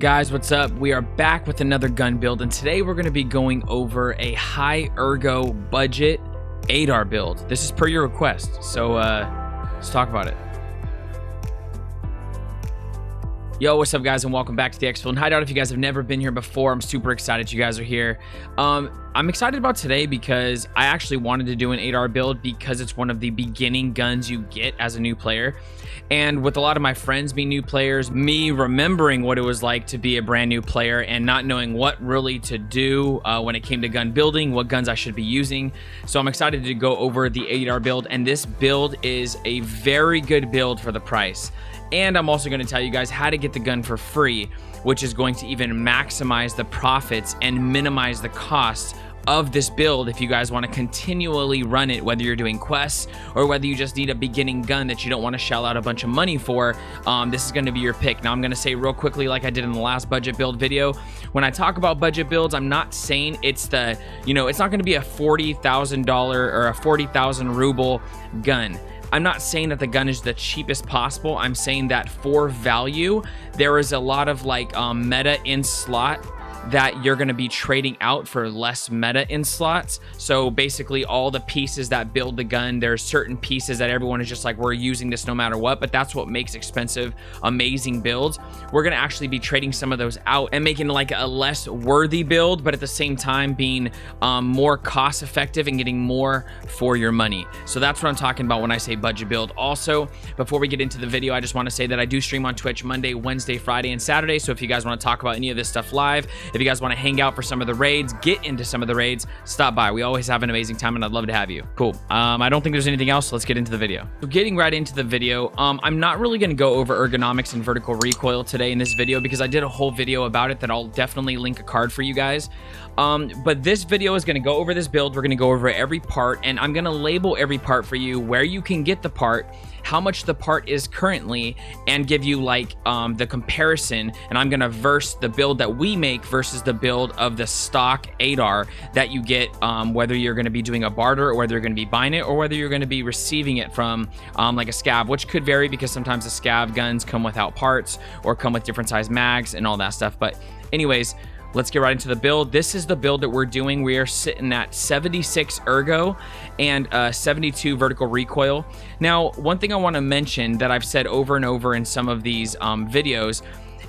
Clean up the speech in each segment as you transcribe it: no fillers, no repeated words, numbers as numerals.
Guys, what's up? We are back with another gun build, and today we're going to be going over a high ergo budget ADAR build. This is per your request, so let's talk about it. Yo, what's up, guys, and welcome back to the X Field and Hideout. If you guys have never been here before, I'm super excited you guys are here. I'm excited about today because I actually wanted to do an ADAR build because it's one of the beginning guns you get as a new player. And with a lot of my friends being new players, me remembering what it was like to be a brand new player and not knowing what really to do when it came to gun building, what guns I should be using. So I'm excited to go over the ADAR build, and this build is a very good build for the price. And I'm also going to tell you guys how to get the gun for free, which is going to even maximize the profits and minimize the costs of this build if you guys want to continually run it, whether you're doing quests or whether you just need a beginning gun that you don't want to shell out a bunch of money for. This is going to be your pick. Now I'm going to say real quickly, like I did in the last budget build video, when I talk about budget builds, I'm not saying it's the, it's not going to be a $40,000 or a 40,000 ruble gun. I'm not saying that the gun is the cheapest possible. I'm saying that for value, there is a lot of like meta in slot that you're going to be trading out for less meta in slots. So basically all the pieces that build the gun, there's certain pieces that everyone is just like, we're using this no matter what, but that's what makes expensive, amazing builds. We're going to actually be trading some of those out and making like a less worthy build, but at the same time being more cost effective and getting more for your money. So that's what I'm talking about when I say budget build. Also, before we get into the video, I just want to say that I do stream on Twitch Monday, Wednesday, Friday, and Saturday. So if you guys want to talk about any of this stuff live, if you guys want to hang out for some of the raids, get into some of the raids, stop by. We always have an amazing time and I'd love to have you. Cool. I don't think there's anything else, so let's get into the video. So getting right into the video, I'm not really going to go over ergonomics and vertical recoil today in this video because I did a whole video about it that I'll definitely link a card for you guys. But this video is going to go over this build. We're going to go over every part, and I'm going to label every part for you, where you can get the part, how much the part is currently, and give you like the comparison. And I'm going to verse the build that we make versus the build of the stock ADAR that you get, whether you're going to be doing a barter or whether you're going to be buying it or whether you're going to be receiving it from like a scav, which could vary because sometimes the scav guns come without parts or come with different size mags and all that stuff. But anyways, let's get right into the build. This is the build that we're doing. We are sitting at 76 ergo and 72 vertical recoil. Now, one thing I want to mention that I've said over and over in some of these videos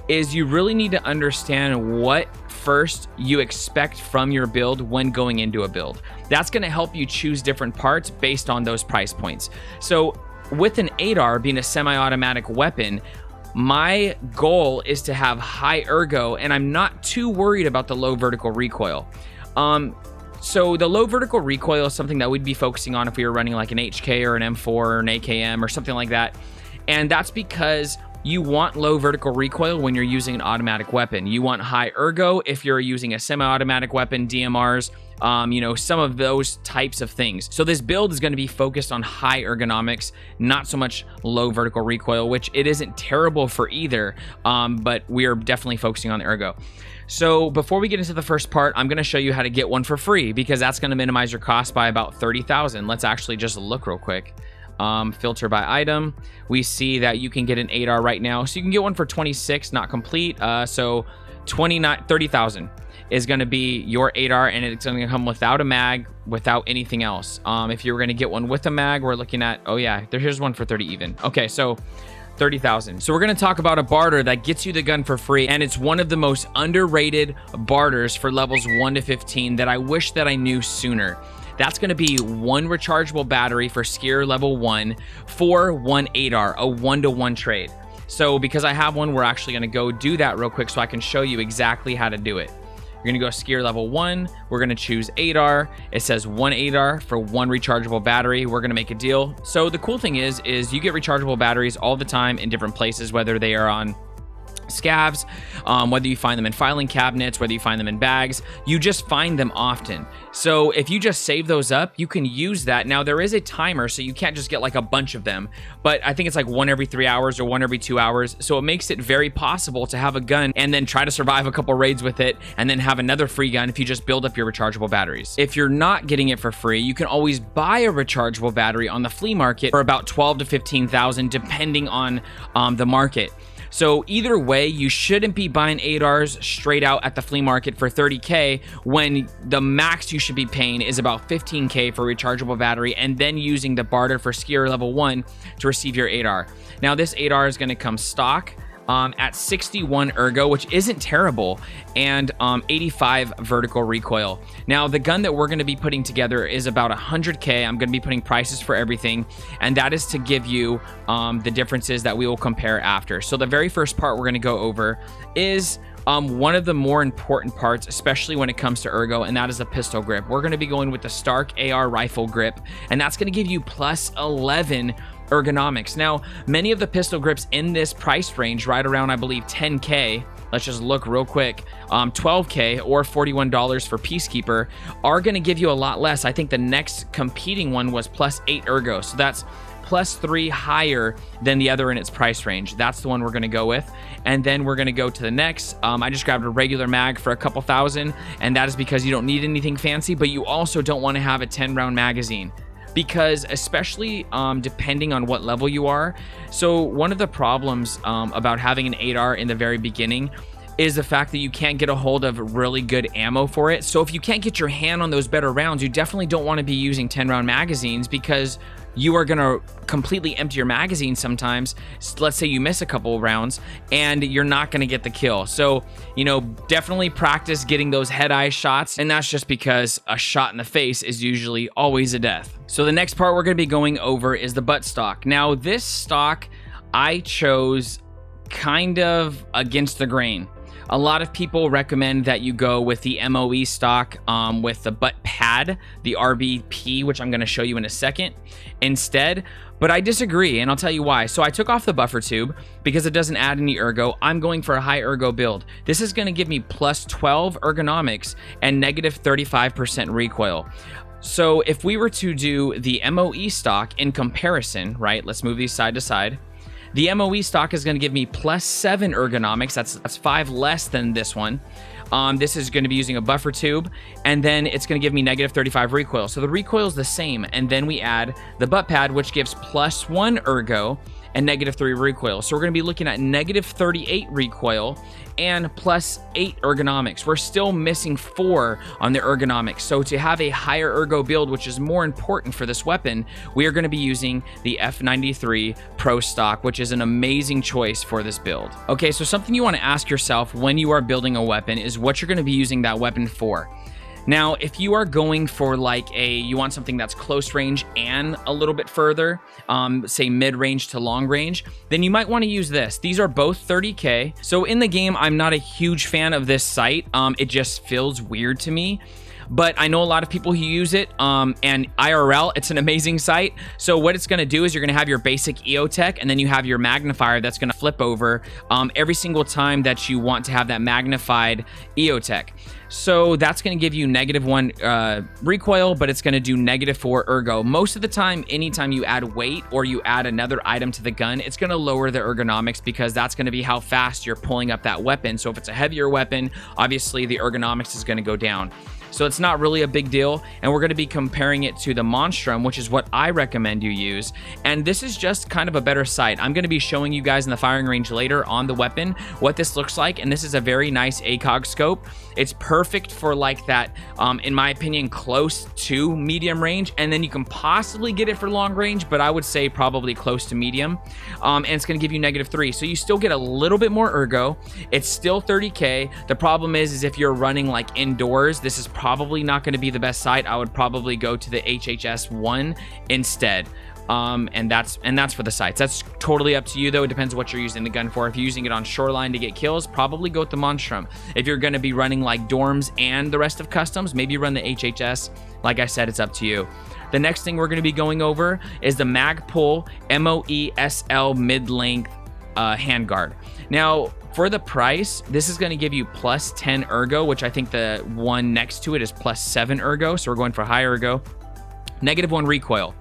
is you really need to understand what first you expect from your build when going into a build. That's going to help you choose different parts based on those price points. So with an ADAR being a semi-automatic weapon, my goal is to have high ergo, and I'm not too worried about the low vertical recoil. So the low vertical recoil is something that we'd be focusing on if we were running like an HK or an M4 or an AKM or something like that. And that's because you want low vertical recoil when you're using an automatic weapon. You want high ergo if you're using a semi-automatic weapon, DMRs, some of those types of things. So this build is going to be focused on high ergonomics, not so much low vertical recoil, which it isn't terrible for either, but we are definitely focusing on the ergo. So before we get into the first part, I'm going to show you how to get one for free because that's going to minimize your cost by about 30,000. Let's actually just look real quick. Filter by item. We see that you can get an ADAR right now. So you can get one for 26, not complete. So 30,000 is going to be your ADAR, and it's going to come without a mag, without anything else. If you were going to get one with a mag, we're looking at, oh yeah, here's one for 30 even. Okay, so 30,000. So we're going to talk about a barter that gets you the gun for free, and it's one of the most underrated barters for levels 1 to 15 that I wish that I knew sooner. That's going to be one rechargeable battery for skier level 1 for one ADAR, a 1-to-1 trade. So because I have one, we're actually going to go do that real quick so I can show you exactly how to do it. You're going to go skier level 1. We're going to choose ADAR. It says one ADAR for one rechargeable battery. We're going to make a deal. So the cool thing is you get rechargeable batteries all the time in different places, whether they are on scavs, whether you find them in filing cabinets, whether you find them in bags, you just find them often. So if you just save those up, you can use that. Now there is a timer, so you can't just get like a bunch of them, but I think it's like 1 every 3 hours or 1 every 2 hours. So it makes it very possible to have a gun and then try to survive a couple raids with it and then have another free gun if you just build up your rechargeable batteries. If you're not getting it for free, you can always buy a rechargeable battery on the flea market for about 12 to 15,000 depending on the market. So either way, you shouldn't be buying ADARs straight out at the flea market for 30K when the max you should be paying is about 15K for rechargeable battery, and then using the barter for skier level 1 to receive your ADAR. Now this ADAR is going to come stock at 61 ergo, which isn't terrible, and 85 vertical recoil. Now the gun that we're going to be putting together is about 100K. I'm going to be putting prices for everything, and that is to give you the differences that we will compare after. So the very first part we're going to go over is one of the more important parts, especially when it comes to ergo, and that is the pistol grip. We're going to be going with the Stark AR rifle grip, and that's going to give you plus 11 ergonomics. Now, many of the pistol grips in this price range, right around, I believe, 10K, let's just look real quick, 12K or $41 for Peacekeeper, are going to give you a lot less. I think the next competing one was plus 8 ergo, so that's plus 3 higher than the other in its price range. That's the one we're going to go with. And then we're going to go to the next. I just grabbed a regular mag for a couple thousand, and that is because you don't need anything fancy, but you also don't want to have a 10-round magazine, because especially depending on what level you are. So one of the problems about having an ADAR in the very beginning is the fact that you can't get a hold of really good ammo for it. So if you can't get your hand on those better rounds, you definitely don't want to be using 10-round magazines, because you are going to completely empty your magazine sometimes. Let's say you miss a couple of rounds and you're not going to get the kill. So, you know, definitely practice getting those head-eye shots, and that's just because a shot in the face is usually always a death. So the next part we're going to be going over is the butt stock. Now this stock I chose kind of against the grain. A lot of people recommend that you go with the MOE stock with the butt pad, the RBP, which I'm going to show you in a second, instead. But I disagree, and I'll tell you why. So I took off the buffer tube because it doesn't add any ergo. I'm going for a high ergo build. This is going to give me plus 12 ergonomics and negative 35% recoil. So if we were to do the MOE stock in comparison, right, let's move these side to side. The MOE stock is going to give me plus 7 ergonomics. That's 5 less than this one. This is going to be using a buffer tube, and then it's going to give me negative 35 recoil. So the recoil is the same, and then we add the butt pad, which gives plus 1 ergo and negative 3 recoil. So we're going to be looking at negative 38 recoil and plus 8 ergonomics. We're still missing 4 on the ergonomics. So to have a higher ergo build, which is more important for this weapon, we are going to be using the F93 Pro stock, which is an amazing choice for this build. Okay, so something you want to ask yourself when you are building a weapon is what you're going to be using that weapon for. Now, if you are going for you want something that's close range and a little bit further, say mid-range to long range, then you might want to use this. These are both 30K. So in the game, I'm not a huge fan of this sight. It just feels weird to me. But I know a lot of people who use it, and IRL, it's an amazing sight. So what it's going to do is you're going to have your basic EOTech, and then you have your magnifier that's going to flip over every single time that you want to have that magnified EOTech. So that's going to give you negative 1 recoil, but it's going to do negative 4 ergo. Most of the time, anytime you add weight or you add another item to the gun, it's going to lower the ergonomics, because that's going to be how fast you're pulling up that weapon. So if it's a heavier weapon, obviously the ergonomics is going to go down. So it's not really a big deal, and we're going to be comparing it to the Monstrum, which is what I recommend you use. And this is just kind of a better sight. I'm going to be showing you guys in the firing range later on the weapon what this looks like, and this is a very nice ACOG scope. It's perfect for like that, in my opinion, close to medium range, and then you can possibly get it for long range, but I would say probably close to medium. And it's going to give you negative 3, so you still get a little bit more ergo. It's still 30K. The problem is if you're running like indoors, this is probably not going to be the best sight. I would probably go to the HHS-1 instead. And that's for the sights. That's totally up to you, though. It depends on what you're using the gun for. If you're using it on shoreline to get kills, probably go with the Monstrum. If you're going to be running like dorms and the rest of customs, maybe run the HHS. Like I said, it's up to you. The next thing we're going to be going over is the Magpul MOE-SL mid-length handguard. Now, for the price, this is going to give you plus 10 ergo, which I think the one next to it is plus 7 ergo. So we're going for high ergo. Negative 1 recoil.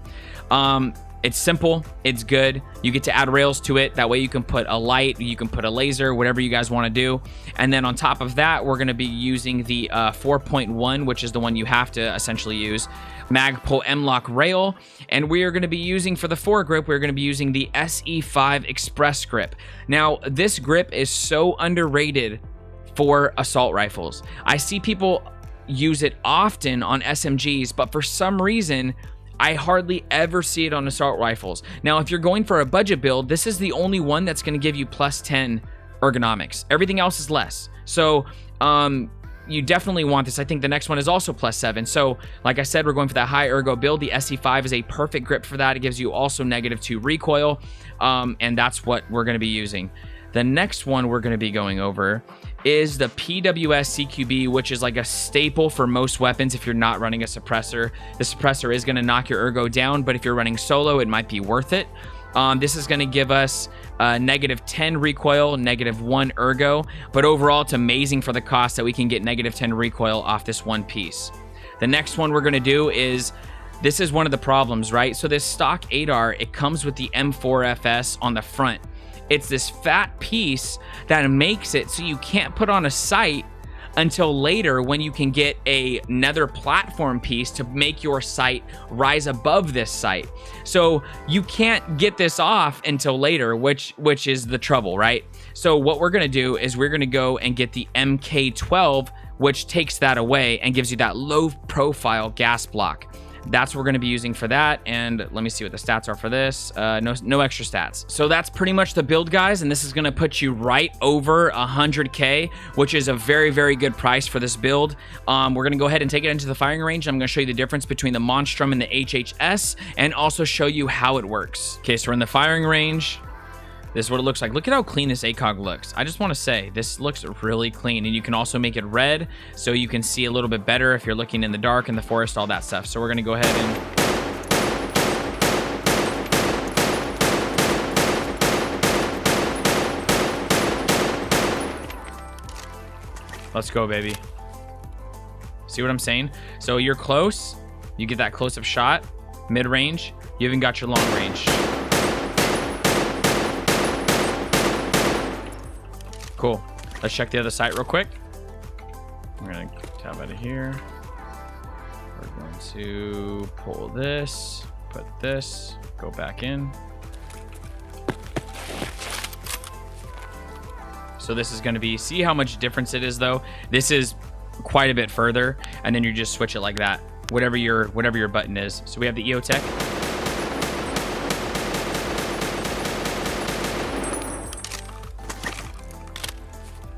It's simple, it's good. You get to add rails to it. That way you can put a light, you can put a laser, whatever you guys want to do. And then on top of that, we're going to be using the 4.1, which is the one you have to essentially use. Magpul M-Lock rail, and we are going to be using, for the foregrip, we're going to be using the SE5 Express grip. Now, this grip is so underrated for assault rifles. I see people use it often on SMGs, but for some reason, I hardly ever see it on assault rifles. Now, if you're going for a budget build, this is the only one that's going to give you plus 10 ergonomics. Everything else is less. So, you definitely want this. I think the next one is also plus 7. So like I said, we're going for that high ergo build. The SE5 is a perfect grip for that. It gives you also -2 recoil, and that's what we're going to be using. The next one we're going to be going over is the PWS CQB, which is like a staple for most weapons if you're not running a suppressor. The suppressor is going to knock your ergo down, but if you're running solo, it might be worth it. This is going to give us -10 recoil, -1 ergo, but overall it's amazing for the cost that we can get -10 recoil off this one piece. The next one we're going to do is, this is one of the problems, right? So this stock ADAR, it comes with the M4FS on the front. It's this fat piece that makes it so you can't put on a sight until later when you can get another platform piece to make your sight rise above this sight. So you can't get this off until later, which is the trouble, right? So what we're gonna do is we're gonna go and get the MK12, which takes that away and gives you that low profile gas block. That's what we're going to be using for that. And let me see what the stats are for this. No extra stats. So that's pretty much the build, guys. And this is going to put you right over 100K, which is a very, very good price for this build. We're going to go ahead and take it into the firing range. I'm going to show you the difference between the Monstrum and the HHS, and also show you how it works. Okay, so we're in the firing range. This is what it looks like. Look at how clean this ACOG looks. I just want to say, this looks really clean. And you can also make it red, so you can see a little bit better if you're looking in the dark, in the forest, all that stuff. So we're going to go ahead and... let's go, baby. See what I'm saying? So you're close. You get that close-up shot. Mid-range. You even got your long range. Cool. Let's check the other site real quick. We're going to tab out of here. We're going to pull this, put this, go back in. So this is going to be, see how much difference it is though? This is quite a bit further, and then you just switch it like that, whatever your button is. So we have the EOTech.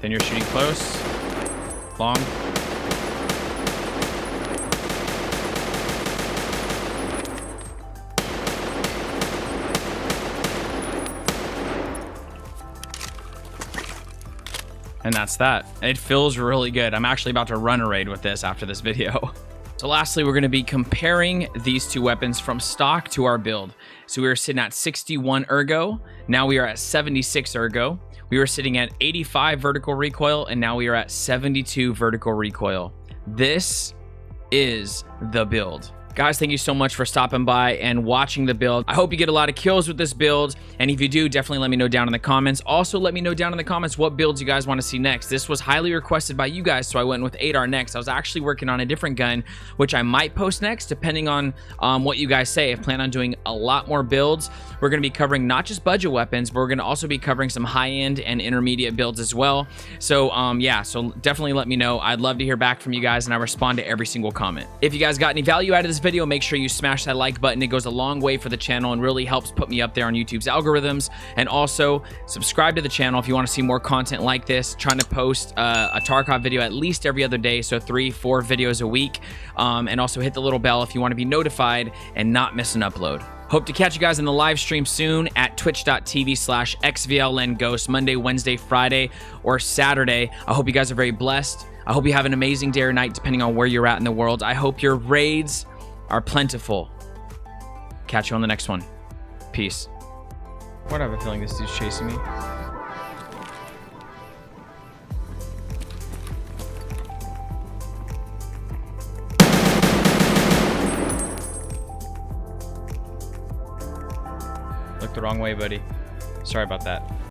Then you're shooting close, long. And that's that. It feels really good. I'm actually about to run a raid with this after this video. So lastly, we're going to be comparing these two weapons from stock to our build. So we were sitting at 61 ergo. Now we are at 76 ergo. We were sitting at 85 vertical recoil, and now we are at 72 vertical recoil. This is the build. Guys, thank you so much for stopping by and watching the build. I hope you get a lot of kills with this build, and if you do, definitely let me know down in the comments. Also, let me know down in the comments what builds you guys want to see next. This was highly requested by you guys, so I went with ADAR next. I was actually working on a different gun, which I might post next, depending on what you guys say. I plan on doing a lot more builds. We're going to be covering not just budget weapons, but we're going to also be covering some high-end and intermediate builds as well. So, yeah, so definitely let me know. I'd love to hear back from you guys, and I respond to every single comment. If you guys got any value out of this video, make sure you smash that like button. It goes a long way for the channel and really helps put me up there on YouTube's algorithms. And also subscribe to the channel if you want to see more content like this. Trying to post a Tarkov video at least every other day, so 3-4 videos a week. And also hit the little bell if you want to be notified and not miss an upload. Hope to catch you guys in the live stream soon at twitch.tv/xvlnghost, Monday, Wednesday, Friday, or Saturday. I hope you guys are very blessed. I hope you have an amazing day or night, depending on where you're at in the world. I hope your raids are plentiful. Catch you on the next one. Peace. Why do I have a feeling this dude's chasing me? Look the wrong way, buddy. Sorry about that.